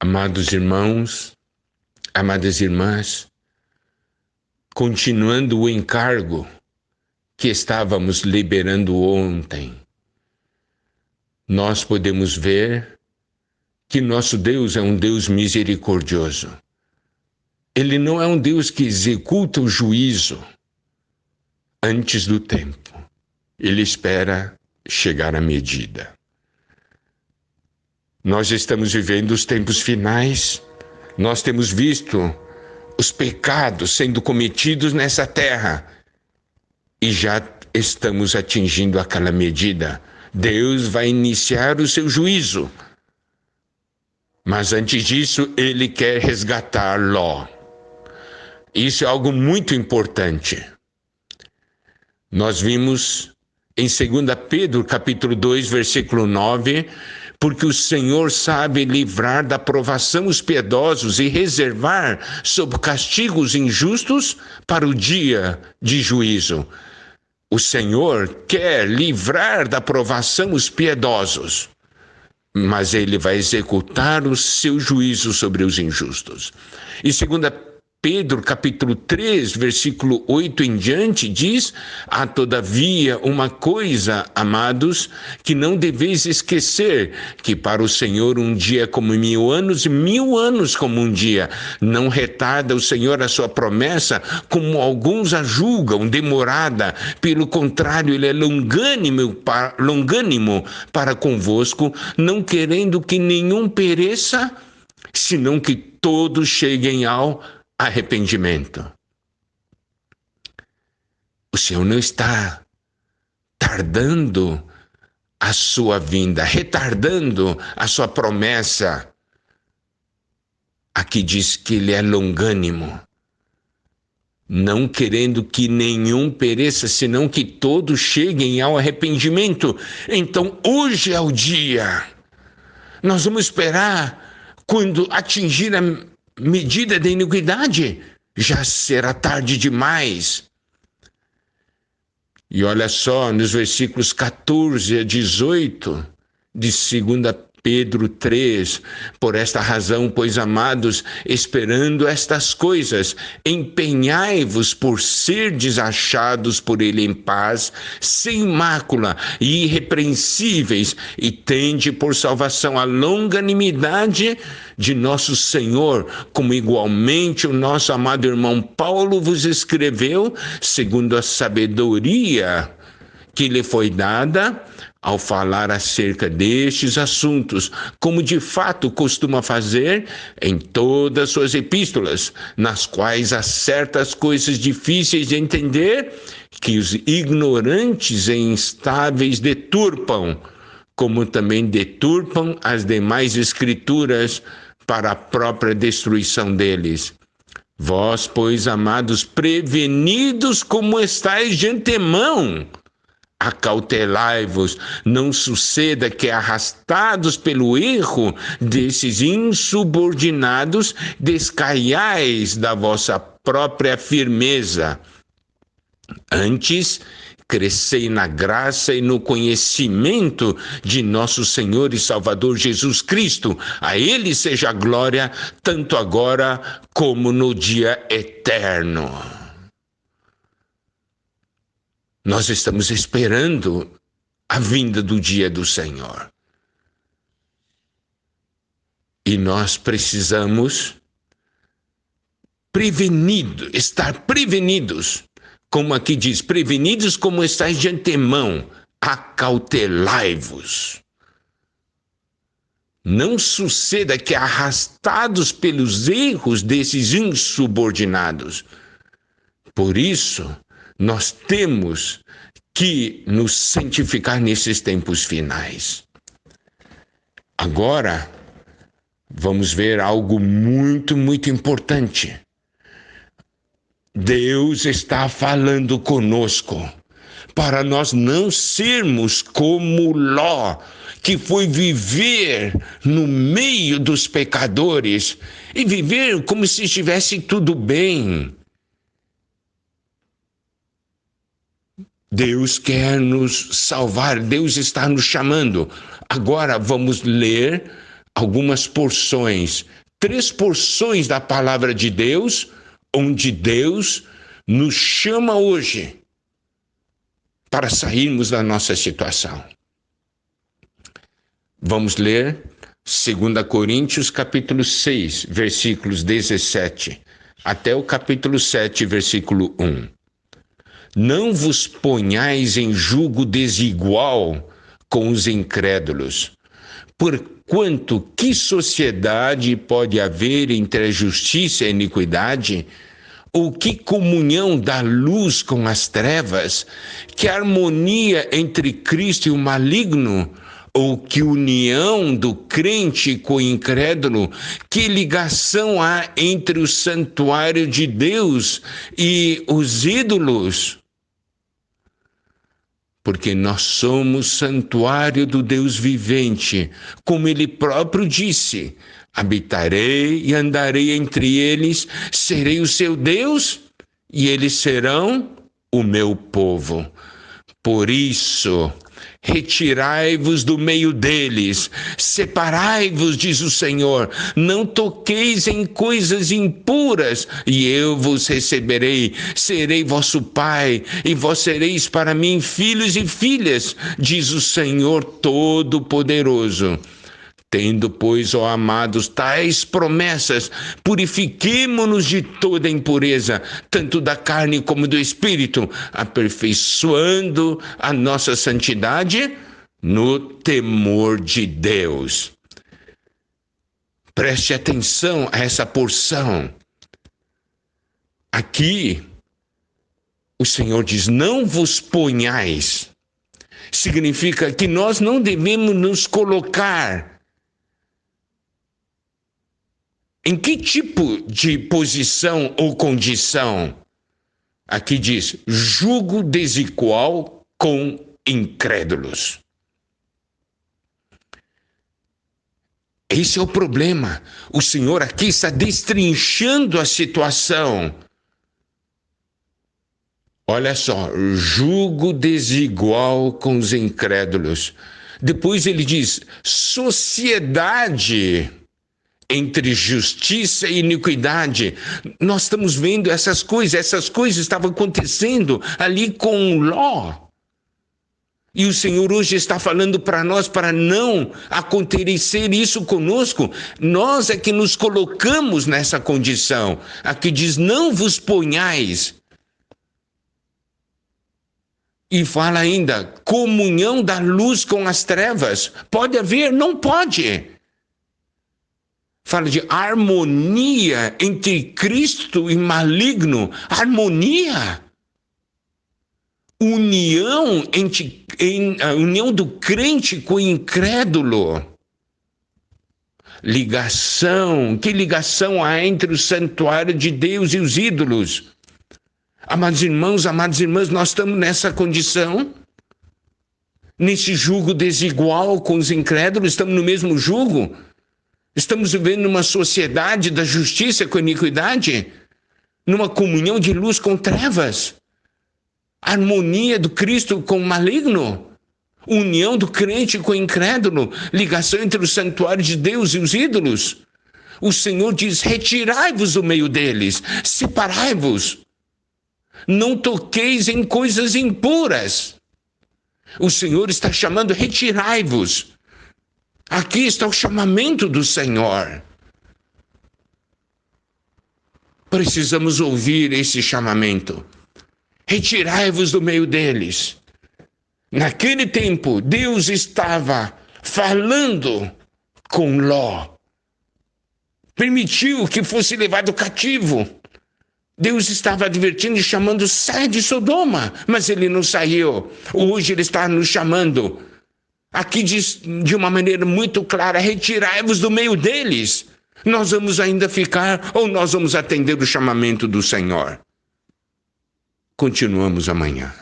Amados irmãos, amadas irmãs, continuando o encargo que estávamos liberando ontem, nós podemos ver que nosso Deus é um Deus misericordioso. Ele não é um Deus que executa o juízo antes do tempo. Ele espera chegar à medida. Nós estamos vivendo os tempos finais. Nós temos visto os pecados sendo cometidos nessa terra e já estamos atingindo aquela medida. Deus vai iniciar o seu juízo. Mas antes disso, ele quer resgatar Ló. Isso é algo muito importante. Nós vimos em 2 Pedro, capítulo 2, versículo 9, porque o Senhor sabe livrar da provação os piedosos e reservar sob castigos injustos para o dia de juízo. O Senhor quer livrar da provação os piedosos, mas ele vai executar o seu juízo sobre os injustos. E 2 Pedro, capítulo 3, versículo 8 em diante, diz: há todavia uma coisa, amados, que não deveis esquecer, que para o Senhor um dia é como 1000 anos, e 1000 anos como um dia. Não retarda o Senhor a sua promessa, como alguns a julgam, demorada. Pelo contrário, ele é longânimo para convosco, não querendo que nenhum pereça, senão que todos cheguem ao arrependimento. O Senhor não está tardando a sua vinda, retardando a sua promessa. Aqui diz que ele é longânimo, não querendo que nenhum pereça, senão que todos cheguem ao arrependimento. Então, hoje é o dia. Nós vamos esperar quando atingir a medida da iniquidade, já será tarde demais. E olha só, nos versículos 14 a 18 de 2 Pedro 3, por esta razão, pois amados, esperando estas coisas, empenhai-vos por serdes achados por ele em paz, sem mácula e irrepreensíveis, e tende por salvação a longanimidade de nosso Senhor, como igualmente o nosso amado irmão Paulo vos escreveu, segundo a sabedoria que lhe foi dada, ao falar acerca destes assuntos, como de fato costuma fazer em todas suas epístolas, nas quais há certas coisas difíceis de entender, que os ignorantes e instáveis deturpam, como também deturpam as demais escrituras para a própria destruição deles. Vós, pois, amados, prevenidos como estáis de antemão, acautelai-vos, não suceda que, arrastados pelo erro desses insubordinados, descaiais da vossa própria firmeza. Antes, crescei na graça e no conhecimento de nosso Senhor e Salvador Jesus Cristo. A Ele seja a glória, tanto agora como no dia eterno. Nós estamos esperando a vinda do dia do Senhor. E nós precisamos estar prevenidos. Como aqui diz, prevenidos como estáis de antemão, acautelai-vos. Não suceda que, arrastados pelos erros desses insubordinados. Por isso, nós temos que nos santificar nesses tempos finais. Agora, vamos ver algo muito, muito importante. Deus está falando conosco para nós não sermos como Ló, que foi viver no meio dos pecadores e viver como se estivesse tudo bem. Deus quer nos salvar, Deus está nos chamando. Agora vamos ler algumas porções, 3 porções da palavra de Deus, onde Deus nos chama hoje para sairmos da nossa situação. Vamos ler 2 Coríntios capítulo 6, versículos 17, até o capítulo 7, versículo 1. Não vos ponhais em julgo desigual com os incrédulos, porquanto que sociedade pode haver entre a justiça e a iniquidade? Ou que comunhão da luz com as trevas? Que harmonia entre Cristo e o maligno? Ou que união do crente com o incrédulo? Que ligação há entre o santuário de Deus e os ídolos? Porque nós somos santuário do Deus vivente, como ele próprio disse: habitarei e andarei entre eles, serei o seu Deus e eles serão o meu povo. Por isso, retirai-vos do meio deles, separai-vos, diz o Senhor, não toqueis em coisas impuras, e eu vos receberei, serei vosso Pai, e vós sereis para mim filhos e filhas, diz o Senhor Todo-Poderoso. Tendo, pois, ó amados, tais promessas, purifiquemo-nos de toda impureza, tanto da carne como do espírito, aperfeiçoando a nossa santidade no temor de Deus. Preste atenção a essa porção. Aqui, o Senhor diz: não vos ponhais. Significa que nós não devemos nos colocar. Em que tipo de posição ou condição? Aqui diz: julgo desigual com incrédulos. Esse é o problema. O Senhor aqui está destrinchando a situação. Olha só, julgo desigual com os incrédulos. Depois ele diz: sociedade entre justiça e iniquidade. Nós estamos vendo essas coisas estavam acontecendo ali com Ló. E o Senhor hoje está falando para nós, para não acontecer isso conosco. Nós é que nos colocamos nessa condição. Aqui diz: não vos ponhais. E fala ainda, comunhão da luz com as trevas. Pode haver? Não pode. Fala de harmonia entre Cristo e maligno. Harmonia. União a união do crente com o incrédulo. Ligação. Que ligação há entre o santuário de Deus e os ídolos? Amados irmãos, amadas irmãs, nós estamos nessa condição. Nesse jugo desigual com os incrédulos, estamos no mesmo jugo. Estamos vivendo numa sociedade da justiça com a iniquidade, numa comunhão de luz com trevas, harmonia do Cristo com o maligno, união do crente com o incrédulo, ligação entre o santuário de Deus e os ídolos. O Senhor diz: retirai-vos do meio deles, separai-vos, não toqueis em coisas impuras. O Senhor está chamando: retirai-vos. Aqui está o chamamento do Senhor. Precisamos ouvir esse chamamento. Retirai-vos do meio deles. Naquele tempo, Deus estava falando com Ló. Permitiu que fosse levado cativo. Deus estava advertindo e chamando: sai de Sodoma. Mas ele não saiu. Hoje ele está nos chamando. Aqui diz de uma maneira muito clara: retirai-vos do meio deles. Nós vamos ainda ficar ou nós vamos atender o chamamento do Senhor? Continuamos amanhã.